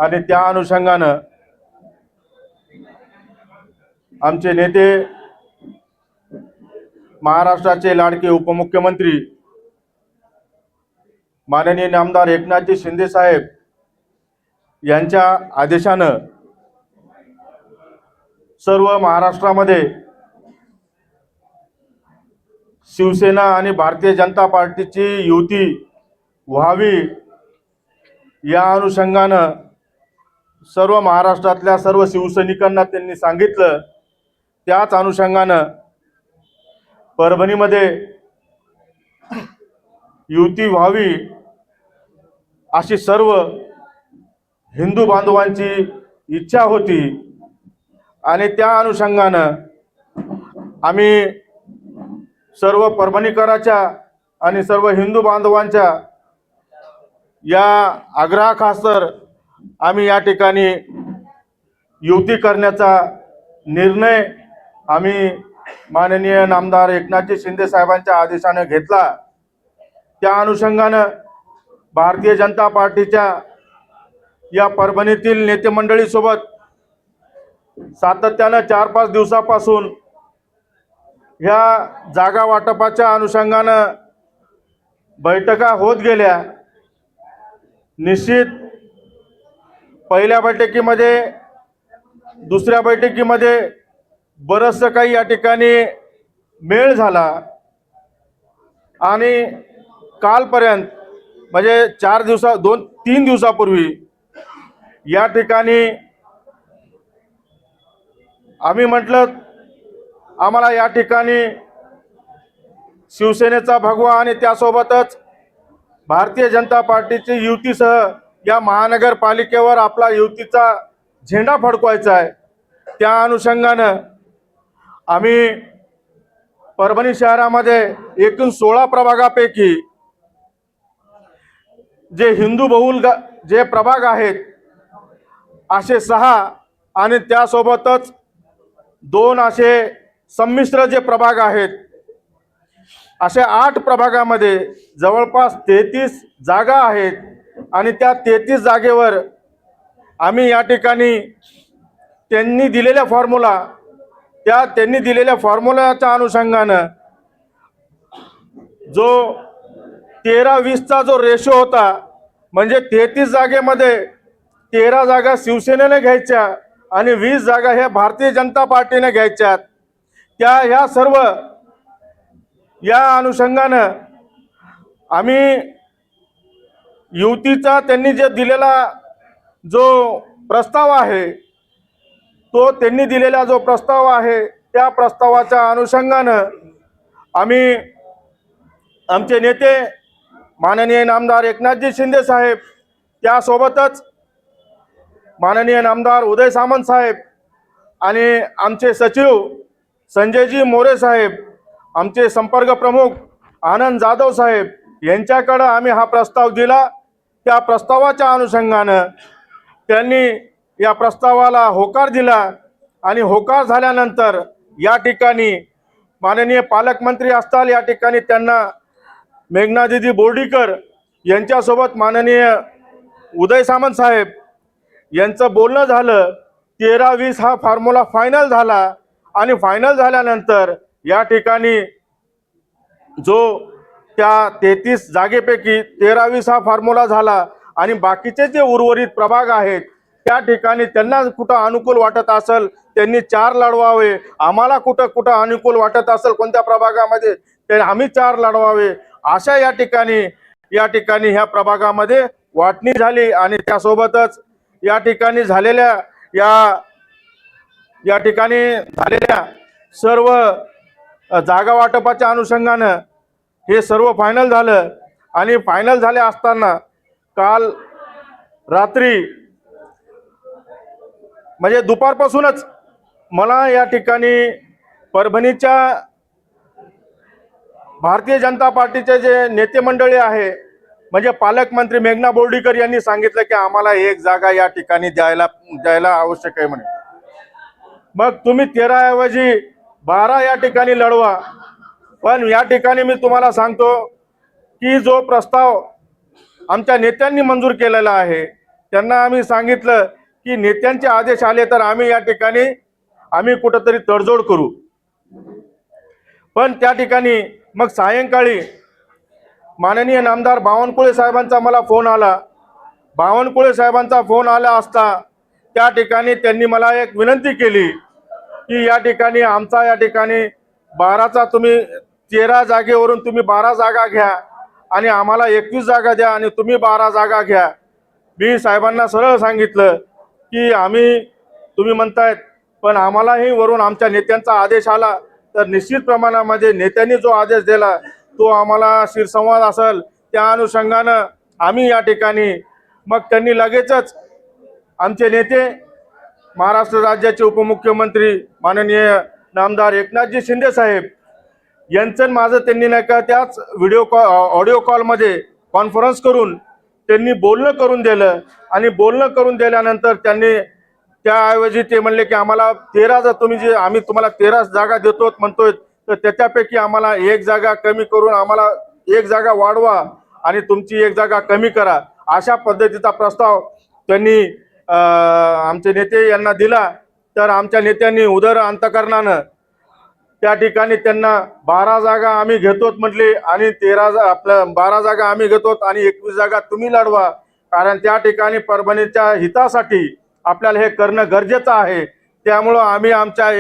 आणि त्या अनुषंगानं आमचे नेते महाराष्ट्राचे लाडके उपमुख्यमंत्री माननीय नामदार एकनाथजी शिंदे साहेब यांच्या आदेशानं सर्व महाराष्ट्रामध्ये शिवसेना आणि भारतीय जनता पार्टीची युती व्हावी या अनुषंगानं सर्व महाराष्ट्रातल्या सर्व शिवसैनिकांना त्यांनी सांगितलं। त्याच अनुषंगानं परभणीमध्ये युती व्हावी अशी सर्व हिंदू बांधवांची इच्छा होती आणि त्या अनुषंगानं आम्ही सर्व परभणीकरांच्या आणि सर्व हिंदू बांधवांच्या या आग्रहाखातर आम्ही या ठिकाणी युती करण्याचा निर्णय आम्ही माननीय नामदार एकनाथजी शिंदे साहेबांच्या आदेशाने घेतला। त्या अनुषंगानं भारतीय जनता पार्टीच्या या परभणीतील नेते मंडळीसोबत सातत्यानं 4-5 दिवसापासून ह्या जागा वाटपाच्या अनुषंगानं बैठका होत गेल्या। निश्चित पहिल्या बैठकीमध्ये दुसऱ्या बैठकीमध्ये बरंचसं काही या ठिकाणी मेळ झाला आणि कालपर्यंत म्हणजे 2-3 दिवसापूर्वी या ठिकाणी आम्ही म्हटलं आम्हाला या ठिकाणी शिवसेनेचा भगवा आणि त्यासोबतच भारतीय जनता पार्टीची युतीसह या महानगरपालिकेवर आपला युतीचा झेंडा फडकवायचा आहे। त्या अनुषंगानं आम्ही परभणी शहरामध्ये एकूण 16 प्रभागापैकी जे हिंदू बहुल जे प्रभाग आहेत असे 6 आणि त्यासोबतच 2 असे संमिश्र जे प्रभाग आहेत असे 8 प्रभागामध्ये जवळपास 33 जागा आहेत आणि त्या 33 जागेवर आम्ही या ठिकाणी त्यांनी दिलेल्या फॉर्म्युलाच्या अनुषंगानं जो 13-20चा जो रेशो होता म्हणजे 33 जागेमध्ये 13 जागा शिवसेनेने घ्यायच्या आणि 20 जागा ह्या भारतीय जनता पार्टीने घ्यायच्या। ह्या सर्व या अनुषंगानं आम्ही युतीचा त्यांनी जे दिलेला जो प्रस्ताव आहे तो त्यांनी दिलेला जो प्रस्ताव आहे त्या प्रस्तावाच्या अनुषंगानं आम्ही आमचे नेते माननीय नामदार एकनाथजी शिंदे साहेब त्यासोबतच माननीय नामदार उदय सामंत साहेब आणि आमचे सचिव संजयजी मोरे साहेब आमचे संपर्क प्रमुख आनंद जाधव साहेब यांच्याकडे आम्ही हा प्रस्ताव दिला। त्या प्रस्तावाच्या अनुषंगानं त्यांनी या प्रस्तावाला होकार दिला आणि होकार झाल्यानंतर या ठिकाणी माननीय पालकमंत्री असताल या ठिकाणी त्यांना मेघनादिदी बोर्डीकर यांच्यासोबत माननीय उदय सामंत साहेब यांचं बोलणं झालं। 13-20 हा फॉर्म्युला फायनल झाला आणि फायनल झाल्यानंतर या ठिकाणी जो त्या 33 जागेपैकी 13-20 हा फॉर्म्युला झाला आणि बाकीचे जे उर्वरित प्रभाग आहेत त्या ठिकाणी त्यांना कुठं अनुकूल वाटत असेल त्यांनी 4 लढवावे, आम्हाला कुठं अनुकूल वाटत असेल कोणत्या प्रभागामध्ये ते आम्ही 4 लढवावे अशा या ठिकाणी ह्या प्रभागामध्ये वाटणी झाली आणि त्यासोबतच या ठिकाणी झालेल्या सर्व जागा वाटपाच्या अनुषंगानं हे सर्व फायनल झालं आणि फायनल झाले असताना काल रात्री म्हणजे दुपारपासूनच मला या ठिकाणी परभणीच्या भारतीय जनता पार्टीचे जे नेते मंडळी आहे म्हणजे पालकमंत्री मेघना बोर्डीकर यांनी सांगितलं की आम्हाला 1 जागा या ठिकाणी द्यायला आवश्यक आहे म्हणे। मग तुम्ही 13 ऐवजी 12 या ठिकाणी लढवा। पण या ठिकाणी मी तुम्हाला सांगतो की जो प्रस्ताव आमच्या नेत्यांनी मंजूर केलेला आहे त्यांना आम्ही सांगितलं की नेत्यांचे आदेश आले तर आम्ही या ठिकाणी आम्ही कुठंतरी तडजोड करू. पण त्या ठिकाणी मग सायंकाळी माननीय नामदार बावनकुळे साहेबांचा मला फोन आला. बावनकुळे साहेबांचा फोन आला असता त्या ठिकाणी त्यांनी मला एक विनंती केली की या ठिकाणी आमचा या ठिकाणी 12चा तुम्ही 13 जागेवरून तुम्ही 12 जागा घ्या आणि आम्हाला 21 जागा द्या आणि तुम्ही 12 जागा घ्या. मी साहेबांना सरळ सांगितलं की आम्ही तुम्ही म्हणतायत पण आम्हालाही वरून आमच्या नेत्यांचा आदेश आला तर निश्चित प्रमाणामध्ये नेत्यांनी जो आदेश दिला तो आम्हाला शिरसंवाद असेल त्या अनुषंगानं आम्ही या ठिकाणी मग त्यांनी लगेचच आमचे नेते महाराष्ट्र राज्याचे उपमुख्यमंत्री माननीय नामदार एकनाथजी शिंदे साहेब यांचं माझं त्यांनी नाही का त्याच ऑडिओ कॉलमध्ये कॉन्फरन्स करून त्यांनी बोलणं करून दिलं आणि बोलणं करून दिल्यानंतर त्यांनी त्याऐवजी ते म्हणले की आम्हाला 13 जर तुम्ही जे आम्ही तुम्हाला 13 जागा देतो म्हणतोय तर त्याच्यापैकी आम्हाला एक जागा कमी करून आम्हाला एक जागा वाढवा आणि तुमची एक जागा कमी करा अशा पद्धतीचा प्रस्ताव त्यांनी आमचे नेते यांना दिला. तर आमच्या नेत्यांनी उदर अंतकरणानं त्या ठिकाणी त्यांना 12 जागा आम्ही घेतोत म्हटले आणि 12 जागा आम्ही घेतोत आणि 21 जागा तुम्ही लढवा कारण त्या ठिकाणी परभणीच्या हितासाठी आपल्याला हे करणं गरजेचं आहे. त्यामुळं आम्ही आमच्या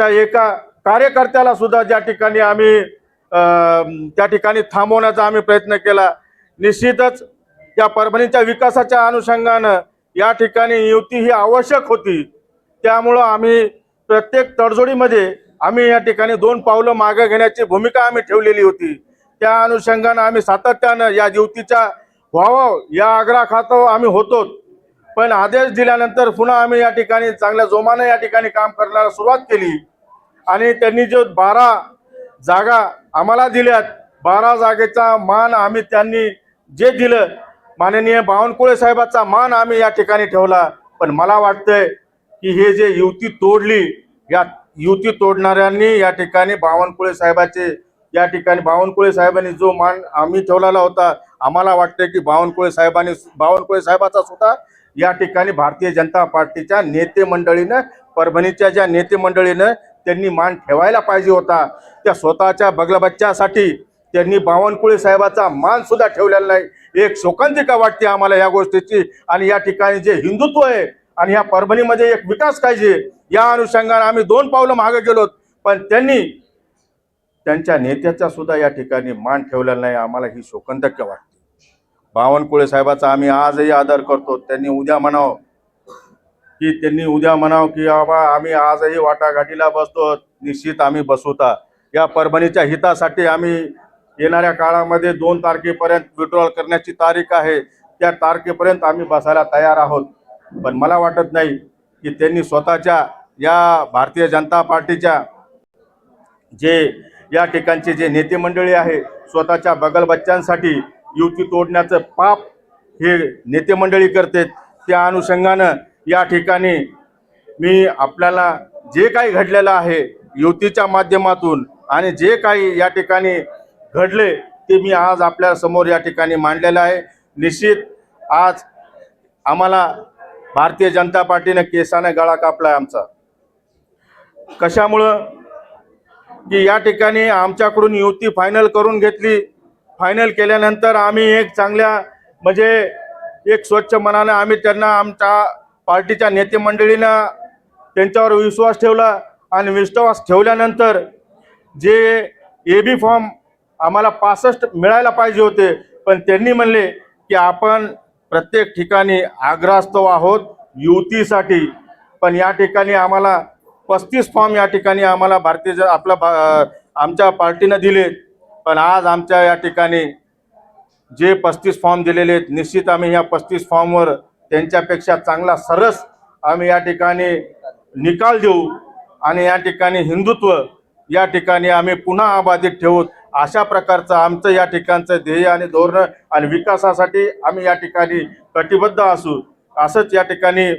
एका कार्यकर्त्याला सुद्धा ज्या ठिकाणी आम्ही त्या ठिकाणी थांबवण्याचा आम्ही प्रयत्न केला. निश्चितच या परभणीच्या विकासाच्या अनुषंगानं या ठिकाणी युती ही आवश्यक होती. त्यामुळं आम्ही प्रत्येक तडजोडीमध्ये आम्ही या ठिकाणी 2 पावलं मागे घेण्याची भूमिका आम्ही ठेवलेली होती. त्या अनुषंगानं आम्ही सातत्यानं या युतीच्या व्हावं या आग्रहाखातो आम्ही होतो. पण आदेश दिल्यानंतर पुन्हा आम्ही या ठिकाणी चांगल्या जोमानं या ठिकाणी काम करण्याला सुरुवात केली आणि त्यांनी जो 12 जागा आम्हाला दिल्यात 12 जागेचा मान आम्ही त्यांनी जे दिलं माननीय बावनकुळे साहेबांचा मान आम्ही या ठिकाणी ठेवला. पण मला वाटतंय की हे जे युती तोडली या युती तोडणाऱ्यांनी या ठिकाणी बावनकुळे साहेबांनी जो मान आम्ही ठेवलेला होता आम्हाला वाटतंय की बावनकुळे साहेबाचा सुद्धा या ठिकाणी भारतीय जनता पार्टीच्या नेते मंडळीनं परभणीच्या ज्या नेते मंडळीनं त्यांनी मान ठेवायला पाहिजे होता. त्या स्वतःच्या बगलबच्च्यासाठी त्यांनी बावनकुळे साहेबाचा मान सुद्धा ठेवलेला नाही. एक शोकांतिका वाटते आम्हाला या गोष्टीची. आणि या ठिकाणी जे हिंदुत्व आहे आणि ह्या परभणीमध्ये एक विकास पाहिजे या अनुषंगाने आम्ही 2 पावलं मागे गेलो पण त्यांनी त्यांच्या नेत्याचा सुद्धा या ठिकाणी मान ठेवलेला नाही. आम्हाला ही शोकांतिका वाटते. बावनकुळे साहेबाचा आम्ही आजही आदर करतो. त्यांनी उद्या म्हणावं की बाबा आम्ही आजही वाटाघाटीला बसतो. निश्चित आम्ही बसवता या परभणीच्या हितासाठी आम्ही येणाऱ्या काळामध्ये 2 तारखेपर्यंत विड्रॉल करण्याची तारीख आहे. त्या तारखेपर्यंत आम्ही बसायला तयार आहोत. पण मला वाटत नाही की त्यांनी स्वतःच्या या भारतीय जनता पार्टीच्या जे या ठिकाणचे जे नेते मंडळी आहे स्वतःच्या बगलबच्च्यांसाठी युती तोडण्याचं पाप हे नेते मंडळी करतात. त्या अनुषंगानं या ठिकाणी मी आपल्याला जे काही घडलेलं आहे युतीच्या माध्यमातून आणि जे काही या ठिकाणी घडले ते मी आज आपल्या समोर या ठिकाणी मांडलेलं आहे. निश्चित आज आम्हाला भारतीय जनता पार्टीने केसाने गळा कापलाय आमचा. कशामुळं की या ठिकाणी आमच्याकडून युती फायनल करून घेतली. फायनल केल्यानंतर आम्ही एक चांगल्या म्हणजे एक स्वच्छ मनाने आम्ही त्यांना आमच्या पार्टीच्या नेते मंडळीनं त्यांच्यावर विश्वास ठेवला आणि विश्वास ठेवल्यानंतर जे AB फॉर्म आम्हाला 65 मिळायला पाहिजे होते पण त्यांनी म्हणले की आपण प्रत्येक ठिकाणी आग्रहास्तव आहोत युतीसाठी. पण या ठिकाणी आम्हाला 35 फॉर्म या ठिकाणी आम्हाला आमच्या पार्टीनं दिले. पण आज आमच्या या ठिकाणी जे 35 फॉर्म दिलेले आहेत निश्चित आम्ही ह्या 35 फॉर्मवर त्यांच्यापेक्षा चांगला सरस आम्ही या ठिकाणी निकाल देऊ आणि या ठिकाणी हिंदुत्व या ठिकाणी आम्ही पुन्हा अबाधित ठेवू. अशा प्रकारचं आमचं या ठिकाणचं ध्येय आणि धोरण आणि विकासासाठी आम्ही या ठिकाणी कटिबद्ध असू असंच या ठिकाणी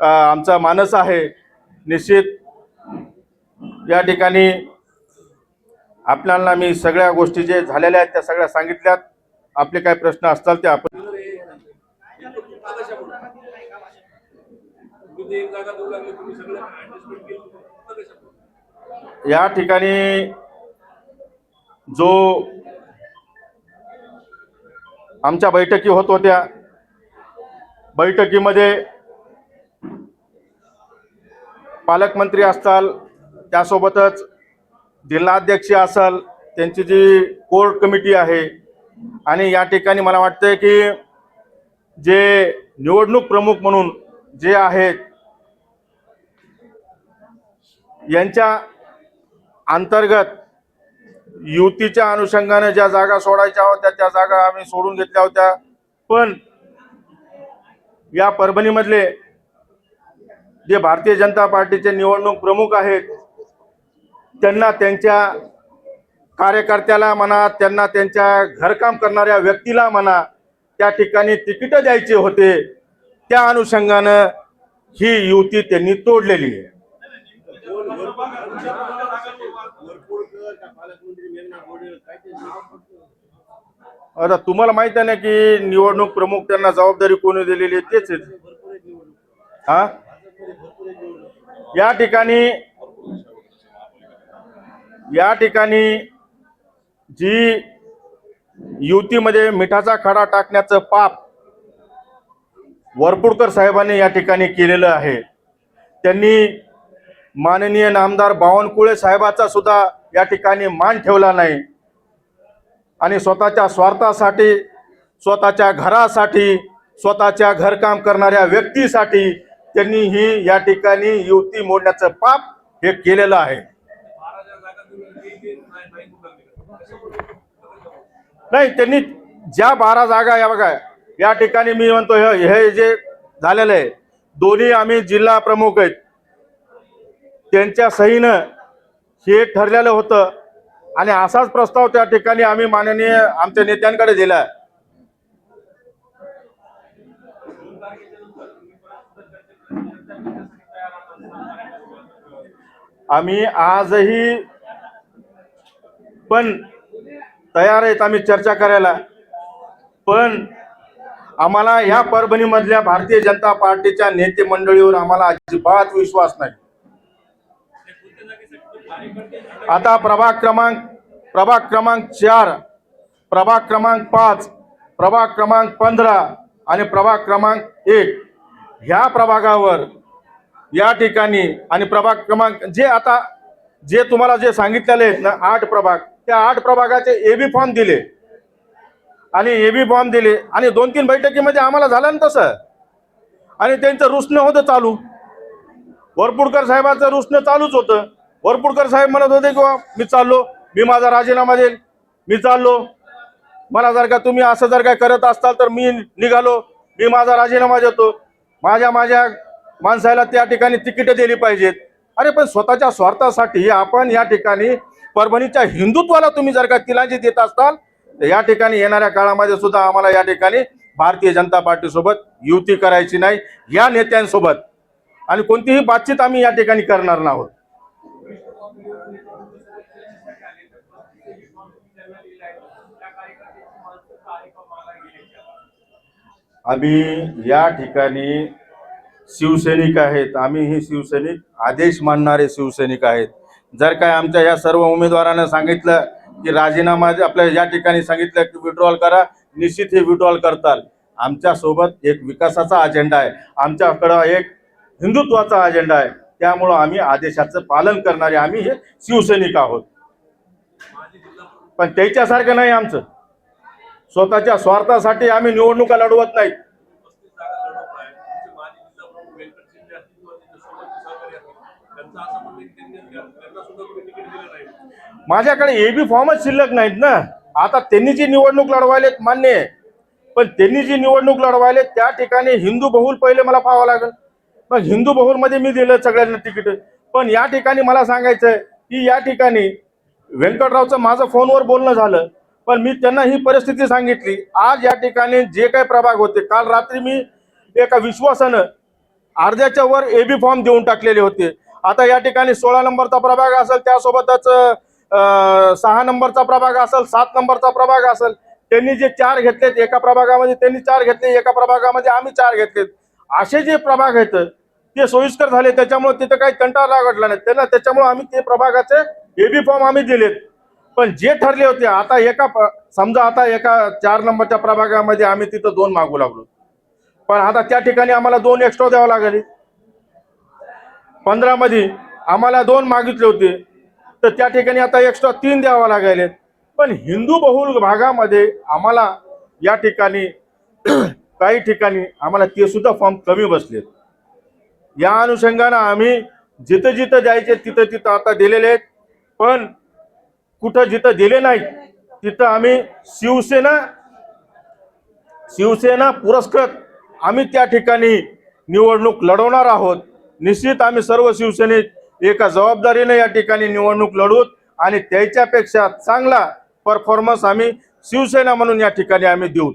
आमचा मानस आहे. निश्चित या ठिकाणी आपल्याला मी सगळ्या गोष्टी जे झालेल्या आहेत त्या सगळ्या सांगितल्यात. आपले काही प्रश्न असतील ते आपण या ठिकाणी जो आमच्या बैठकी होत होत्या, बैठकीमध्ये पालकमंत्री असताल, त्यासोबतच जिल्हाध्यक्ष असाल, त्यांची जी कोर कमिटी आहे, आणि या ठिकाणी मला वाटतंय की जे निवडणूक प्रमुख म्हणून जे आहेत यांच्या अंतर्गत युतीच्या अनुषंगाने ज्या जागा सोडायच्या होत्या त्या जागा आम्ही सोडून घेतल्या होत्या. पण या परभणीमधले जे भारतीय जनता पार्टीचे निवडणूक प्रमुख आहेत त्यांना त्यांच्या कार्यकर्त्याला म्हणा, त्यांना त्यांच्या घरकाम करणाऱ्या व्यक्तीला म्हणा, त्या ठिकाणी तिकीट द्यायचे होते. त्या अनुषंगानं ही युती त्यांनी तोडलेली आहे. आता तुम्हाला माहित आहे ना की निवडणूक प्रमुख त्यांना जबाबदारी कोणी दिलेली आहे तेच आहे. हा, या ठिकाणी जी युतीमध्ये मिठाचा खडा टाकण्याचं पाप वरपुडकर साहेबांनी या ठिकाणी केलेलं आहे. त्यांनी माननीय नामदार बावनकुळे साहेबाचा सुद्धा या ठिकाणी मान ठेवला नाही आणि स्वतःच्या स्वार्थासाठी, स्वतःच्या घरासाठी, स्वतःच्या घरकाम करणाऱ्या व्यक्तीसाठी त्यांनी ही या ठिकाणी युती मोडण्याचं पाप हे केलेलं आहे. नाही, त्यांनी ज्या 12 जागा, या बघा या ठिकाणी मी म्हणतो हे जे झालेलं आहे, दोन्ही आम्ही जिल्हा प्रमुख आहेत, त्यांच्या सहीनं हे ठरलेलं होतं आणि असाच प्रस्ताव त्या ठिकाणी आम्ही माननीय आमच्या नेत्यांकडे दिला. आम्ही आजही पण तयार आहेत आम्ही चर्चा करायला, पण आम्हाला या परभणीमधल्या भारतीय जनता पार्टीच्या नेते मंडळीवर आम्हाला अजिबात विश्वास नाही. आता प्रभाग क्रमांक 4, प्रभाग क्रमांक 5, प्रभाग क्रमांक 15 आणि प्रभाग क्रमांक 1 ह्या प्रभागावर या ठिकाणी आणि प्रभाग क्रमांक जे तुम्हाला जे सांगितलेले आहेत ना 8 प्रभाग, त्या 8 प्रभागाचे एबी फॉर्म दिले आणि 2-3 बैठकीमध्ये आम्हाला झालं ना तसं, आणि त्यांचं रुसणं होतं चालू. वरपुडकर साहेबांचं रुसणं चालूच होतं. वरपुडकर साहेब म्हणत होते की मी चाललो, मी माझा राजीनामा देईल, मी चाललो, मला जर का तुम्ही असं जर काय करत असताल तर मी निघालो, मी माझा राजीनामा देतो, माझ्या माणसाला त्या ठिकाणी तिकीट दिली पाहिजेत. अरे पण स्वतःच्या स्वार्थासाठी आपण या ठिकाणी परभणीच्या हिंदुत्वाला तुम्ही जर का तिलांजी देत असताल तर या ठिकाणी येणाऱ्या काळामध्ये सुद्धा आम्हाला या ठिकाणी भारतीय जनता पार्टी सोबत युती करायची नाही, या नेत्यांसोबत, आणि कोणतीही बातचीत आम्ही या ठिकाणी करणार नाहोत. आम्ही या ठिकाणी शिवसैनिक आहेत, आम्ही ही शिवसैनिक आदेश मानणारे शिवसैनिक आहेत. जर काय आमच्या या सर्व उमेदवारांना सांगितलं की राजीनामा आपल्या या ठिकाणी सांगितलं की विड्रॉल करा, निश्चित हे विड्रॉल करताल. आमच्यासोबत एक विकासाचा अजेंडा आहे, आमच्याकडं एक हिंदुत्वाचा अजेंडा आहे, त्यामुळं आम्ही आदेशाचं पालन करणारे आम्ही हे शिवसैनिक आहोत. पण त्याच्यासारखं नाही आमचं, स्वतःच्या स्वार्थासाठी आम्ही निवडणुका लढवत नाहीत. माझ्याकडे एबी फॉर्मच शिल्लक नाहीत ना. आता त्यांनी जी निवडणूक लढवायलेत मान्य आहे, पण त्यांनी जी निवडणूक लढवायले त्या ठिकाणी हिंदू बहुल पहिले मला पाहावं लागेल. मग हिंदू बहुल मध्ये मी दिलं सगळ्यांना तिकीट. पण या ठिकाणी मला सांगायचंय की या ठिकाणी व्यंकटरावचं माझं फोनवर बोलणं झालं, पण मी त्यांना ही परिस्थिती सांगितली. आज या ठिकाणी जे काही प्रभाग होते, काल रात्री मी एका विश्वासानं अर्ध्याच्या वर एबी फॉर्म देऊन टाकलेले होते. आता या ठिकाणी 16 नंबरचा प्रभाग असेल, त्यासोबतच 6 नंबरचा प्रभाग असेल, 7 नंबरचा प्रभाग असेल, त्यांनी जे 4 घेतलेत एका प्रभागामध्ये, त्यांनी 4 घेतले एका प्रभागामध्ये, आम्ही 4 घेतलेत. असे जे प्रभाग आहेत ते सोयीस्कर झाले, त्याच्यामुळे तिथे काही कंटाळा लागला नाही त्यांना, त्याच्यामुळे आम्ही ते प्रभागाचे एबी फॉर्म आम्ही दिलेत. पण जे ठरले होते आता समजा आता एका 4 नंबरच्या प्रभागामध्ये आम्ही तिथं 2 मागू लागलो, पण आता त्या ठिकाणी आम्हाला 2 एक्स्ट्रा द्यावं लागले. 15 मध्ये आम्हाला 2 मागितले होते, तर त्या ठिकाणी आता एक्स्ट्रा 3 द्यावं लागले. पण हिंदू बहुल भागामध्ये आम्हाला या ठिकाणी काही ठिकाणी आम्हाला ते सुद्धा फॉर्म कमी बसलेत. या अनुषंगाने आम्ही जिथं जिथं जायचे तिथं तिथं आता दिलेले आहेत. पण कुठं जिथं दिले नाही तिथं आम्ही शिवसेना पुरस्कृत आम्ही त्या ठिकाणी निवडणूक लढवणार आहोत. निश्चित आम्ही सर्व शिवसैनिक एका जबाबदारीने या ठिकाणी निवडणूक लढवूत आणि त्याच्यापेक्षा चांगला परफॉर्मन्स आम्ही शिवसेना म्हणून या ठिकाणी आम्ही देऊ.